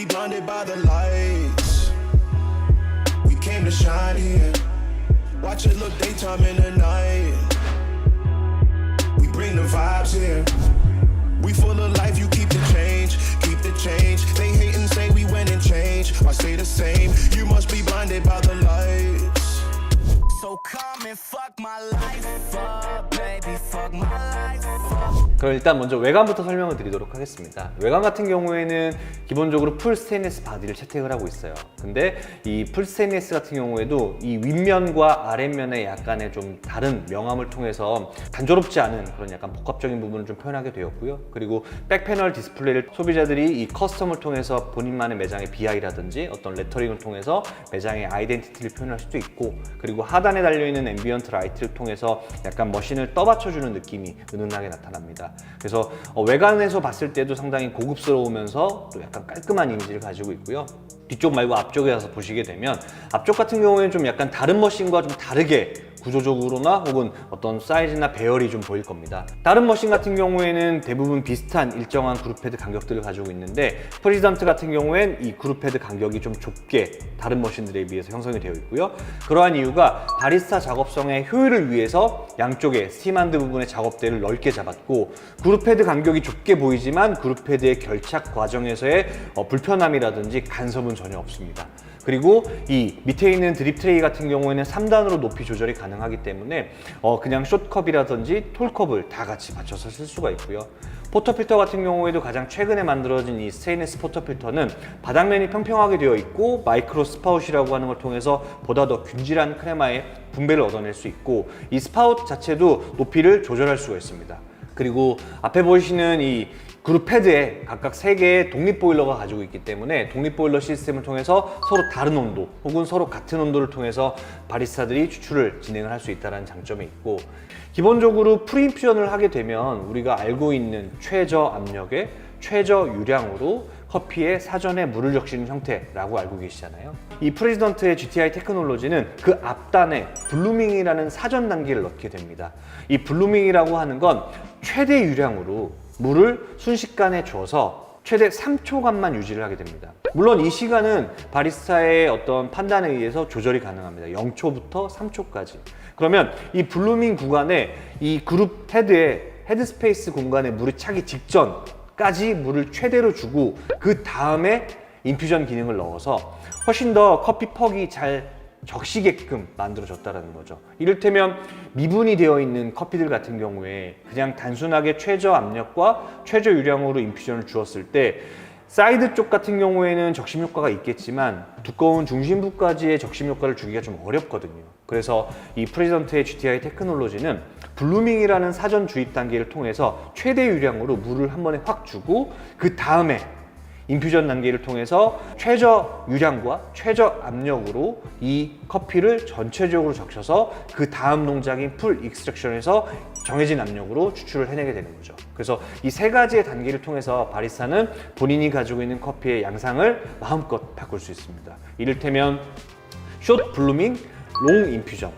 be blinded by the lights. We came to shine here. Watch it look daytime in the night. We bring the vibes here. We full of life, you keep the change, keep the change. They hate and say we went and changed. I stay the same, you must be blinded by the lights. So come and fuck my life up, baby, fuck my life up. 그럼 일단 먼저 외관부터 설명을 드리도록 하겠습니다. 외관 같은 경우에는 기본적으로 풀 스테인리스 바디를 채택을 하고 있어요. 근데 이 풀 스테인리스 같은 경우에도 이 윗면과 아랫면의 약간의 좀 다른 명암을 통해서 단조롭지 않은 그런 약간 복합적인 부분을 좀 표현하게 되었고요. 그리고 백패널 디스플레이를 소비자들이 이 커스텀을 통해서 본인만의 매장의 BI라든지 어떤 레터링을 통해서 매장의 아이덴티티를 표현할 수도 있고, 그리고 하단에 달려있는 앰비언트 라이트를 통해서 약간 머신을 떠받쳐주는 느낌이 은은하게 나타납니다. 그래서 외관에서 봤을 때도 상당히 고급스러우면서 또 약간 깔끔한 이미지를 가지고 있고요. 뒤쪽 말고 앞쪽에 가서 보시게 되면 앞쪽 같은 경우에는 좀 약간 다른 머신과 좀 다르게 구조적으로나 혹은 어떤 사이즈나 배열이 좀 보일 겁니다. 다른 머신 같은 경우에는 대부분 비슷한 일정한 그룹 헤드 간격들을 가지고 있는데, 프리지던트 같은 경우엔 이 그룹 헤드 간격이 좀 좁게 다른 머신들에 비해서 형성이 되어 있고요. 그러한 이유가 바리스타 작업성의 효율을 위해서 양쪽에 스팀핸드 부분의 작업대를 넓게 잡았고, 그룹 헤드 간격이 좁게 보이지만 그룹 헤드의 결착 과정에서의 불편함이라든지 간섭은 전혀 없습니다. 그리고 이 밑에 있는 드립 트레이 같은 경우에는 3단으로 높이 조절이 가능하기 때문에 그냥 숏컵이라든지 톨컵을 다 같이 받쳐서 쓸 수가 있고요. 포터필터 같은 경우에도 가장 최근에 만들어진 이 스테인리스 포터필터는 바닥면이 평평하게 되어 있고 마이크로 스파웃이라고 하는 걸 통해서 보다 더 균질한 크레마의 분배를 얻어낼 수 있고, 이 스파웃 자체도 높이를 조절할 수가 있습니다. 그리고 앞에 보시는 이 그룹 헤드에 각각 3개의 독립 보일러가 가지고 있기 때문에 독립 보일러 시스템을 통해서 서로 다른 온도 혹은 서로 같은 온도를 통해서 바리스타들이 추출을 진행을 할 수 있다는 장점이 있고, 기본적으로 프리인퓨전을 하게 되면 우리가 알고 있는 최저 압력에 최저 유량으로 커피에 사전에 물을 적시는 형태라고 알고 계시잖아요. 이 프레지던트의 GTI 테크놀로지는 그 앞단에 블루밍이라는 사전 단계를 넣게 됩니다. 이 블루밍이라고 하는 건 최대 유량으로 물을 순식간에 줘서 최대 3초간만 유지를 하게 됩니다. 물론 이 시간은 바리스타의 어떤 판단에 의해서 조절이 가능합니다. 0초부터 3초까지. 그러면 이 블루밍 구간에 이 그룹 헤드의 헤드 스페이스 공간에 물이 차기 직전까지 물을 최대로 주고, 그 다음에 인퓨전 기능을 넣어서 훨씬 더 커피 퍽이 잘 적시게끔 만들어졌다는 거죠. 이를테면 미분이 되어 있는 커피들 같은 경우에 그냥 단순하게 최저 압력과 최저 유량으로 인퓨전을 주었을 때 사이드 쪽 같은 경우에는 적심 효과가 있겠지만 두꺼운 중심부까지의 적심 효과를 주기가 좀 어렵거든요. 그래서 이 프레지던트의 GTI 테크놀로지는 블루밍이라는 사전 주입 단계를 통해서 최대 유량으로 물을 한 번에 확 주고, 그 다음에 인퓨전 단계를 통해서 최저 유량과 최저 압력으로 이 커피를 전체적으로 적셔서 그 다음 동작인 풀 익스트랙션에서 정해진 압력으로 추출을 해내게 되는 거죠. 그래서 이 3가지의 단계를 통해서 바리스타는 본인이 가지고 있는 커피의 양상을 마음껏 바꿀 수 있습니다. 이를테면 숏 블루밍, 롱 인퓨전,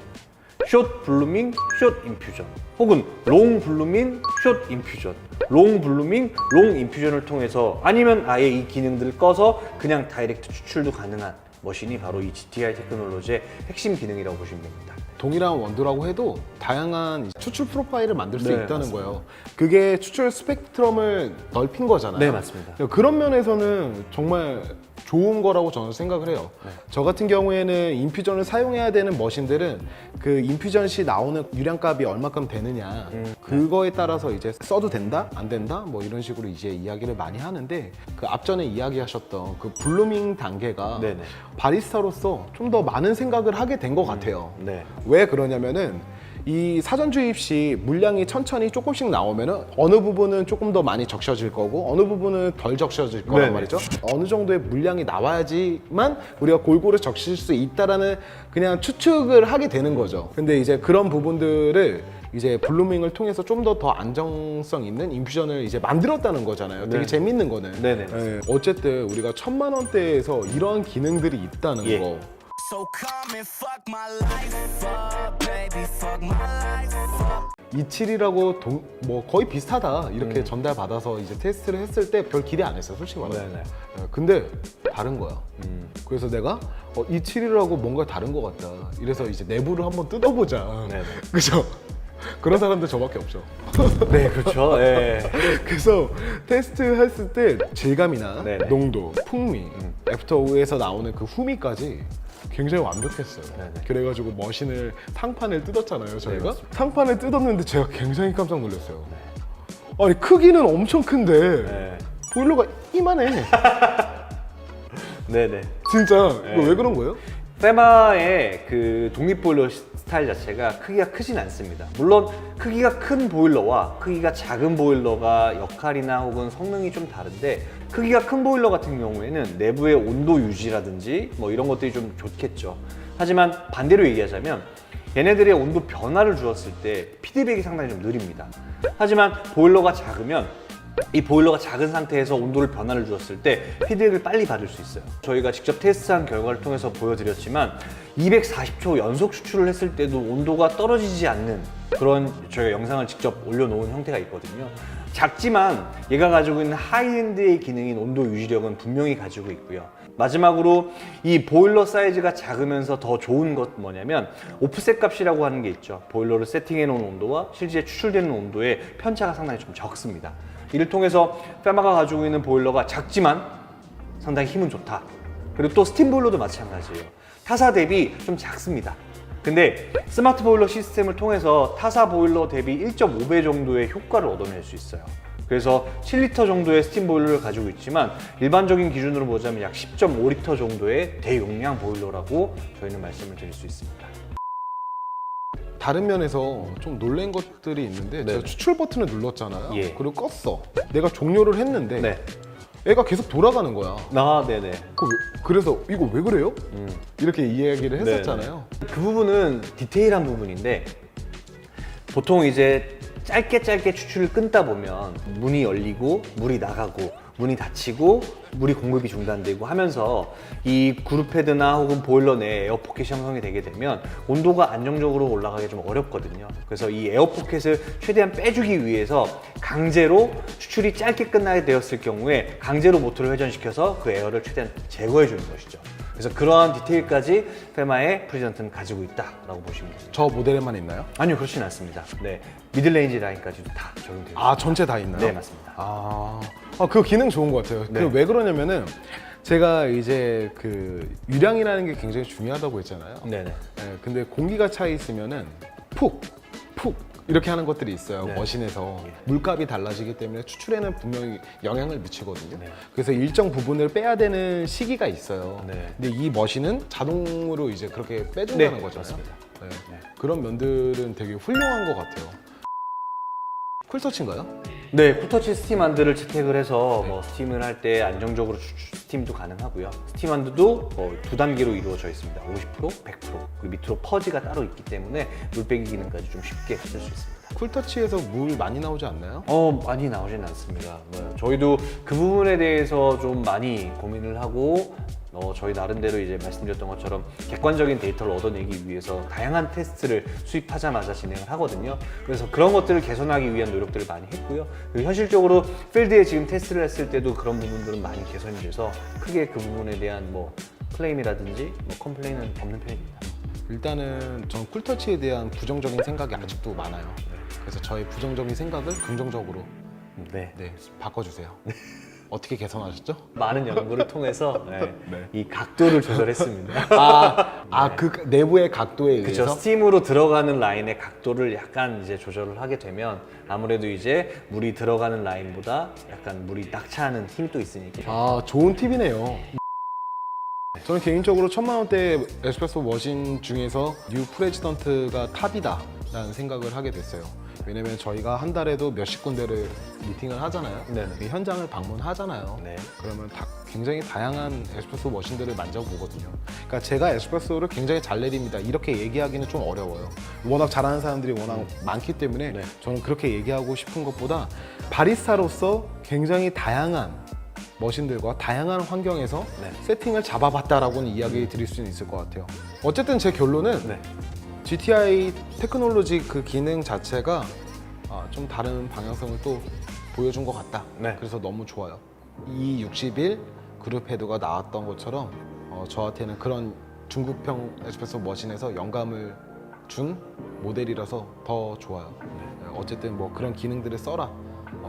숏 블루밍, 숏 인퓨전, 혹은 롱 블루밍, 숏 인퓨전, 롱 블루밍, 롱 인퓨전을 통해서, 아니면 아예 이 기능들을 꺼서 그냥 다이렉트 추출도 가능한 머신이 바로 이 GTI 테크놀로지의 핵심 기능이라고 보시면 됩니다. 동일한 원두라고 해도 다양한 추출 프로파일을 만들 수 있다는 맞습니다. 거예요. 그게 추출 스펙트럼을 넓힌 거잖아요. 네, 맞습니다. 그런 면에서는 정말 좋은 거라고 저는 생각을 해요. 저 같은 경우에는 인퓨전을 사용해야 되는 머신들은 그 인퓨전 시 나오는 유량값이 얼마큼 되느냐, 그거에 따라서 이제 써도 된다? 안 된다? 뭐 이런 식으로 이제 이야기를 많이 하는데, 그 앞전에 이야기하셨던 그 블루밍 단계가 네네. 바리스타로서 좀 더 많은 생각을 하게 된 것 같아요. 네. 왜 그러냐면은 이 사전 주입 시 물량이 천천히 조금씩 나오면은 어느 부분은 조금 더 많이 적셔질 거고 어느 부분은 덜 적셔질 거란 네네. 말이죠. 어느 정도의 물량이 나와야지만 우리가 골고루 적실 수 있다라는 그냥 추측을 하게 되는 거죠. 근데 이제 그런 부분들을 이제 블루밍을 통해서 좀 더 안정성 있는 인퓨전을 이제 만들었다는 거잖아요. 되게 네. 재밌는 거는. 네네. 예, 어쨌든 우리가 1000만 원대에서 이런 기능들이 있다는 예. 거. So come and fuck my life up, baby, fuck my life up. 27이라고 뭐 거의 비슷하다 이렇게 전달받아서 이제 테스트를 했을 때 별 기대 안 했어요, 솔직히 말해서. 네네. 근데 다른 거야. 그래서 내가 27이라고 뭔가 다른 것 같다. 이래서 이제 내부를 한번 뜯어보자. 네네. 그죠? 그런 사람들 저밖에 없죠. 네, 그렇죠. 네. 그래서 테스트 했을 때 질감이나 네네. 농도, 풍미, 애프터에서 나오는 그 후미까지 굉장히 완벽했어요. 네네. 그래가지고 머신을 상판을 뜯었잖아요, 저희가. 네, 맞습니다. 상판을 뜯었는데 제가 굉장히 깜짝 놀랐어요. 아니 크기는 엄청 큰데 네. 보일러가 이만해. 네네. 진짜 네. 이거 왜 그런 거예요? 페마의 그 독립 보일러 스타일 자체가 크기가 크진 않습니다. 물론 크기가 큰 보일러와 크기가 작은 보일러가 역할이나 혹은 성능이 좀 다른데, 크기가 큰 보일러 같은 경우에는 내부의 온도 유지라든지 뭐 이런 것들이 좀 좋겠죠. 하지만 반대로 얘기하자면 얘네들의 온도 변화를 주었을 때 피드백이 상당히 좀 느립니다. 하지만 보일러가 작으면 이 보일러가 작은 상태에서 온도를 변화를 주었을 때 피드백을 빨리 받을 수 있어요. 저희가 직접 테스트한 결과를 통해서 보여드렸지만 240초 연속 추출을 했을 때도 온도가 떨어지지 않는 그런 저희가 영상을 직접 올려놓은 형태가 있거든요. 작지만 얘가 가지고 있는 하이엔드의 기능인 온도 유지력은 분명히 가지고 있고요. 마지막으로 이 보일러 사이즈가 작으면서 더 좋은 것 뭐냐면 오프셋 값이라고 하는 게 있죠. 보일러를 세팅해 놓은 온도와 실제 추출되는 온도의 편차가 상당히 좀 적습니다. 이를 통해서 페마가 가지고 있는 보일러가 작지만 상당히 힘은 좋다. 그리고 또 스팀 보일러도 마찬가지예요. 타사 대비 좀 작습니다. 근데 스마트 보일러 시스템을 통해서 타사 보일러 대비 1.5배 정도의 효과를 얻어낼 수 있어요. 그래서 7리터 정도의 스팀 보일러를 가지고 있지만 일반적인 기준으로 보자면 약 10.5리터 정도의 대용량 보일러라고 저희는 말씀을 드릴 수 있습니다. 다른 면에서 좀 놀란 것들이 있는데 제가 추출 버튼을 눌렀잖아요. 예. 그리고 껐어. 내가 종료를 했는데 네. 애가 계속 돌아가는 거야. 네네. 그래서 이거 왜 그래요? 이렇게 이야기를 네네. 했었잖아요. 그 부분은 디테일한 부분인데 보통 이제 짧게 추출을 끊다 보면 문이 열리고 물이 나가고 문이 닫히고 물이 공급이 중단되고 하면서 이 그룹 헤드나 혹은 보일러 내에 에어 포켓이 형성이 되게 되면 온도가 안정적으로 올라가기 좀 어렵거든요. 그래서 이 에어 포켓을 최대한 빼주기 위해서 강제로 추출이 짧게 끝나게 되었을 경우에 강제로 모터를 회전시켜서 그 에어를 최대한 제거해 주는 것이죠. 그래서 그러한 디테일까지 페마의 프리전트는 가지고 있다라고 보시면 됩니다. 저 모델에만 있나요? 아니요, 그렇진 않습니다. 네, 미들레인지 라인까지도 다 적용되어 있습니다. 아, 전체 다 있나요? 네, 맞습니다. 그 기능 좋은 것 같아요. 네. 그 왜 그러냐면은 제가 이제 그 유량이라는 게 굉장히 중요하다고 했잖아요. 네네. 네, 근데 공기가 차 있으면은 푹 이렇게 하는 것들이 있어요. 네. 머신에서 물값이 달라지기 때문에 추출에는 분명히 영향을 미치거든요. 네. 그래서 일정 부분을 빼야 되는 시기가 있어요. 네. 근데 이 머신은 자동으로 이제 그렇게 빼준다는 네, 거잖아요. 맞습니다. 네. 네. 그런 면들은 되게 훌륭한 것 같아요. 쿨터치인가요? 네, 쿨터치 스팀 한드를 채택을 해서 뭐 스팀을 할 때 안정적으로 스팀도 가능하고요. 스팀 한드도 두 단계로 이루어져 있습니다. 50%, 100%. 그 밑으로 퍼지가 따로 있기 때문에 물 빼기 기능까지 좀 쉽게 쓸 수 있습니다. 쿨터치에서 물 많이 나오지 않나요? 많이 나오진 않습니다. 저희도 그 부분에 대해서 좀 많이 고민을 하고 저희 나름대로 이제 말씀드렸던 것처럼 객관적인 데이터를 얻어내기 위해서 다양한 테스트를 수입하자마자 진행을 하거든요. 그래서 그런 것들을 개선하기 위한 노력들을 많이 했고요. 그리고 현실적으로 필드에 지금 테스트를 했을 때도 그런 부분들은 많이 개선이 돼서 크게 그 부분에 대한 뭐 클레임이라든지 뭐 컴플레인은 없는 편입니다. 일단은 전 쿨터치에 대한 부정적인 생각이 아직도 많아요. 그래서 저의 부정적인 생각을 긍정적으로 네. 바꿔주세요. 어떻게 개선하셨죠? 많은 연구를 통해서 네. 이 각도를 조절했습니다. 그 내부의 각도에 그렇죠. 의해서? 스팀으로 들어가는 라인의 각도를 약간 이제 조절을 하게 되면 아무래도 이제 물이 들어가는 라인보다 약간 물이 낙차하는 힘이 또 있으니까. 좋은 팁이네요. 저는 개인적으로 1000만원대 에스프레소 머신 중에서 뉴 프레지던트가 탑이다라는 생각을 하게 됐어요. 왜냐면 저희가 한 달에도 몇십 군데를 미팅을 하잖아요. 네네. 그 현장을 방문하잖아요. 네. 그러면 굉장히 다양한 에스프레소 머신들을 만져보거든요. 그러니까 제가 에스프레소를 굉장히 잘 내립니다. 이렇게 얘기하기는 좀 어려워요. 워낙 잘하는 사람들이 워낙 많기 때문에 네. 저는 그렇게 얘기하고 싶은 것보다 바리스타로서 굉장히 다양한 머신들과 다양한 환경에서 네. 세팅을 잡아봤다라고는 이야기 드릴 수는 있을 것 같아요. 어쨌든 제 결론은 네. GTI 테크놀로지 그 기능 자체가 좀 다른 방향성을 또 보여준 것 같다. 네. 그래서 너무 좋아요. E61 그룹 헤드가 나왔던 것처럼 저한테는 그런 중국형 에스프레소 머신에서 영감을 준 모델이라서 더 좋아요. 어쨌든 뭐 그런 기능들을 써라,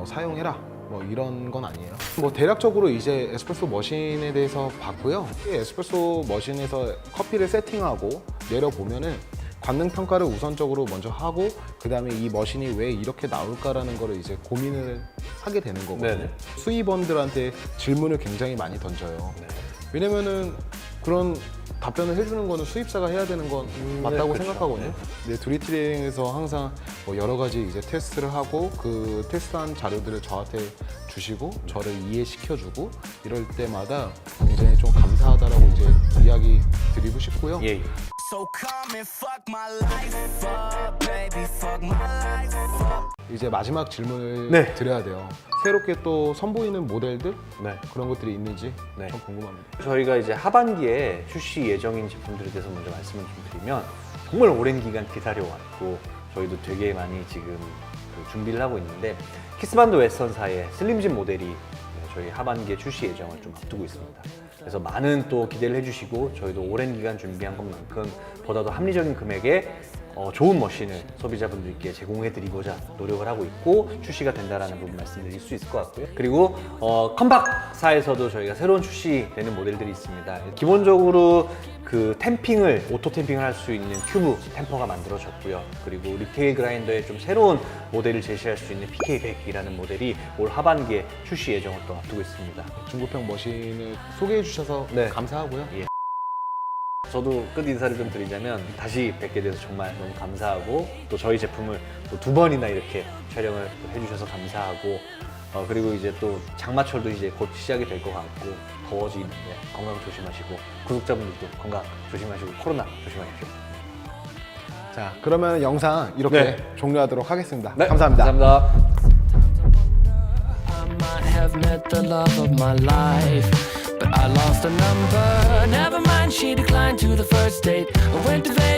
사용해라, 뭐 이런 건 아니에요. 뭐 대략적으로 이제 에스프레소 머신에 대해서 봤고요. 이 에스프레소 머신에서 커피를 세팅하고 내려보면은 관능 평가를 우선적으로 먼저 하고 그 다음에 이 머신이 왜 이렇게 나올까라는 거를 이제 고민을 하게 되는 거거든요. 네네. 수입원들한테 질문을 굉장히 많이 던져요. 네. 왜냐면은 그런 답변을 해주는 거는 수입사가 해야 되는 건 맞다고 그렇죠. 생각하거든요. 네, 드리트링에서 항상 뭐 여러 가지 이제 테스트를 하고 그 테스트한 자료들을 저한테 주시고 저를 이해시켜주고 이럴 때마다 굉장히 좀 감사하다라고 이제 이야기 드리고 싶고요. 예. So come and fuck my life up, baby, fuck my life up. 이제 마지막 질문을 네. 드려야 돼요. 새롭게 또 선보이는 모델들 네. 그런 것들이 있는지 네. 좀 궁금합니다. 저희가 이제 하반기에 출시 예정인 제품들에 대해서 먼저 말씀을 좀 드리면 정말 오랜 기간 기다려왔고 저희도 되게 많이 지금 그 준비를 하고 있는데 키스반드 웨스턴사의 슬림진 모델이 저희 하반기에 출시 예정을 좀 앞두고 있습니다. 그래서 많은 또 기대를 해주시고 저희도 오랜 기간 준비한 것만큼 보다도 합리적인 금액에 좋은 머신을 소비자분들께 제공해드리고자 노력을 하고 있고 출시가 된다라는 부분 말씀드릴 수 있을 것 같고요. 그리고 컴박사에서도 저희가 새로운 출시되는 모델들이 있습니다. 기본적으로 그 템핑을 오토 템핑을 할 수 있는 큐브 템퍼가 만들어졌고요. 그리고 리테일 그라인더에 좀 새로운 모델을 제시할 수 있는 PK100이라는 모델이 올 하반기에 출시 예정을 또 앞두고 있습니다. 중고평 머신을 소개해 주셔서 네. 감사하고요. 예. 저도 끝 인사를 좀 드리자면 다시 뵙게 돼서 정말 너무 감사하고 또 저희 제품을 또 2번이나 이렇게 촬영을 또 해주셔서 감사하고 그리고 이제 또 장마철도 이제 곧 시작이 될 것 같고 더워지는데 건강 조심하시고 구독자분들도 건강 조심하시고 코로나 조심하십시오. 자, 그러면 영상 이렇게 네. 종료하도록 하겠습니다. 네, 감사합니다. 감사합니다. I might have met the love of my life, but I lost a number. Never mind, she declined to the first date. I went to Vegas.